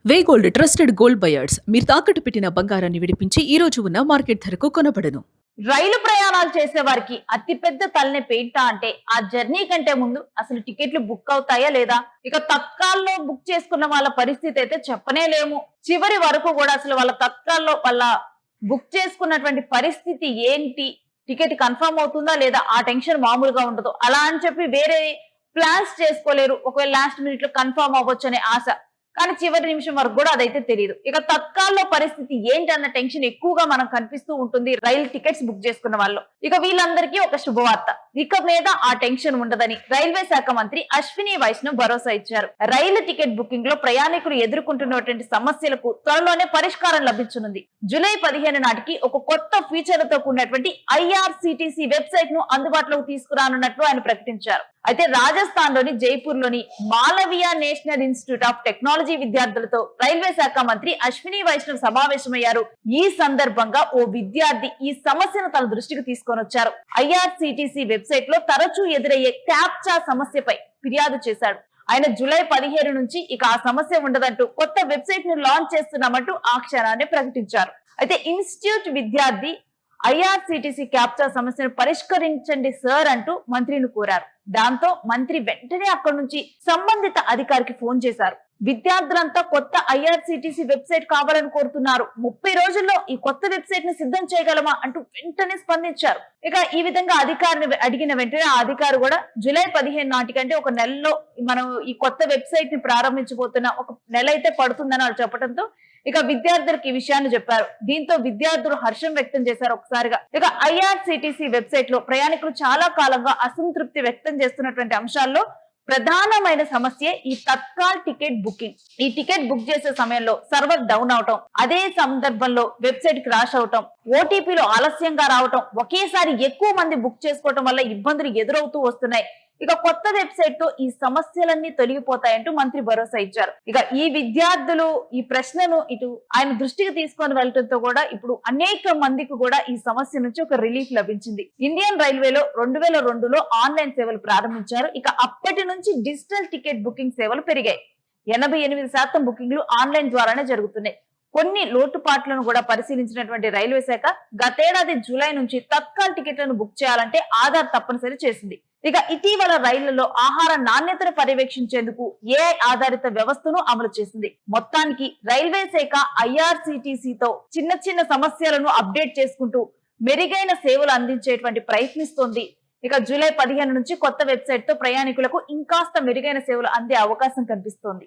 వే gold trusted gold buyers మీరు తాకట్టు పెట్టిన బంగారాన్ని విడిపించి ఈ రోజు ఉన్న మార్కెట్ ధరకు కొనబడను. రైలు ప్రయాణాలు చేసే వారికి అతిపెద్ద తలనొప్పి ఏంటా అంటే ఆ జర్నీ కంటే ముందు అసలు టికెట్లు బుక్ అవుతాయా లేదా, ఇక తత్కాల్లో బుక్ చేసుకున్న వాళ్ళ పరిస్థితి అయితే చెప్పనే లేము. చివరి వరకు కూడా అసలు వాళ్ళ తత్కాల్లో వాళ్ళ బుక్ చేసుకున్నటువంటి పరిస్థితి ఏంటి, టికెట్ కన్ఫర్మ్ అవుతుందా లేదా, ఆ టెన్షన్ మామూలుగా ఉండదు. అలా అని చెప్పి వేరే ప్లాన్స్ చేసుకోలేరు. ఒకవేళ లాస్ట్ మినిట్ లో కన్ఫర్మ్ అవ్వచ్చు అనే ఆశ, కానీ చివరి నిమిషం వరకు కూడా అదైతే తెలియదు. ఇక తత్కాల్లో పరిస్థితి ఏంటి అన్న టెన్షన్ ఎక్కువగా మనం కనిపిస్తూ ఉంటుంది రైలు టికెట్స్ బుక్ చేసుకున్న వాళ్ళు. ఇక వీళ్ళందరికీ ఒక శుభవార్త, ఇక మీద ఆ టెన్షన్ ఉండదని రైల్వే శాఖ మంత్రి అశ్విని వైష్ణవ్ భరోసా ఇచ్చారు. రైలు టికెట్ బుకింగ్ లో ప్రయాణికులు ఎదుర్కొంటున్నటువంటి సమస్యలకు త్వరలోనే పరిష్కారం లభించనుంది. జూలై 15 నాటికి ఒక కొత్త ఫీచర్లతో కూడినటువంటి ఐఆర్సిటిసి వెబ్సైట్ ను అందుబాటులోకి తీసుకురానున్నట్లు ఆయన ప్రకటించారు. అయితే రాజస్థాన్ లోని జైపూర్ లోని Malviya national institute of technology విద్యార్థులతో రైల్వే శాఖ మంత్రి అశ్విని వైష్ణవ్ సమావేశమయ్యారు. ఈ సందర్భంగా ఓ విద్యార్థి ఈ సమస్యను తన దృష్టికి తీసుకొని వచ్చారు. ఐఆర్సిటిసి వెబ్సైట్ లో తరచూ ఎదురయ్యే క్యాప్చా సమస్యపై ఫిర్యాదు చేశాడు. ఆయన జూలై 15 నుంచి ఇక ఆ సమస్య ఉండదంటూ కొత్త వెబ్సైట్ ను లాంచ్ చేస్తున్నామంటూ ఆ క్షణాన్ని ప్రకటించారు. అయితే ఇన్స్టిట్యూట్ విద్యార్థి ఐఆర్సిటిసి క్యాప్చా సమస్యను పరిష్కరించండి సార్ అంటూ మంత్రిని కోరారు. దాంతో మంత్రి వెంటనే అక్కడి నుంచి సంబంధిత అధికారికి ఫోన్ చేశారు. విద్యార్థులంతా కొత్త ఐఆర్సిటిసి వెబ్సైట్ కావాలని కోరుతున్నారు, 30 రోజుల్లో ఈ కొత్త వెబ్సైట్ ని సిద్ధం చేయగలమా అంటూ వెంటనే స్పందించారు. ఇక ఈ విధంగా అధికారిని అడిగిన వెంటనే ఆ అధికారి కూడా జూలై 15 నాటికంటే ఒక నెలలో మనం ఈ కొత్త వెబ్సైట్ ని ప్రారంభించబోతున్న ఒక నెల అయితే పడుతుందని వాళ్ళు చెప్పడంతో ఇక విద్యార్థులకు ఈ విషయాన్ని చెప్పారు. దీంతో విద్యార్థులు హర్షం వ్యక్తం చేశారు ఒకసారిగా. ఇక ఐఆర్సిటిసి వెబ్సైట్ లో ప్రయాణికులు చాలా కాలంగా అసంతృప్తి వ్యక్తం చేస్తున్నటువంటి అంశాల్లో ప్రధానమైన సమస్య ఈ తత్కాల్ టికెట్ బుకింగ్. ఈ టికెట్ బుక్ చేసే సమయంలో సర్వర్ డౌన్ అవటం, అదే సందర్భంలో వెబ్సైట్ క్రాష్ అవటం, ఓటీపీలు ఆలస్యంగా రావటం, ఒకేసారి ఎక్కువ మంది బుక్ చేసుకోవటం వల్ల ఇబ్బందులు ఎదురవుతూ వస్తున్నాయి. ఇక కొత్త వెబ్సైట్ తో ఈ సమస్యలన్నీ తొలగిపోతాయంటూ మంత్రి భరోసా ఇచ్చారు. ఇక ఈ విద్యార్థులు ఈ ప్రశ్నను ఇటు ఆయన దృష్టికి తీసుకొని వెళ్ళడంతో కూడా ఇప్పుడు అనేక మందికి కూడా ఈ సమస్య నుంచి ఒక రిలీఫ్ లభించింది. ఇండియన్ రైల్వేలో 2002లో ఆన్లైన్ సేవలు ప్రారంభించారు. ఇక అప్పటి నుంచి డిజిటల్ టికెట్ బుకింగ్ సేవలు పెరిగాయి. 88% బుకింగ్లు ఆన్లైన్ ద్వారానే జరుగుతున్నాయి. కొన్ని లోటుపాట్లను కూడా పరిశీలించినటువంటి రైల్వే శాఖ గతేడాది జూలై నుంచి తత్కాల్ టికెట్లను బుక్ చేయాలంటే ఆధార్ తప్పనిసరి చేసింది. ఇక ఇటీవల రైళ్లలో ఆహార నాణ్యతను పర్యవేక్షించేందుకు ఏఐ ఆధారిత వ్యవస్థను అమలు చేసింది. మొత్తానికి రైల్వే శాఖ ఐఆర్సిటిసితో చిన్న చిన్న సమస్యలను అప్డేట్ చేసుకుంటూ మెరుగైన సేవలు అందించేటువంటి ప్రయత్నిస్తోంది. ఇక జూలై 15 నుంచి కొత్త వెబ్సైట్ తో ప్రయాణికులకు ఇంకాస్త మెరుగైన సేవలు అందే అవకాశం కనిపిస్తోంది.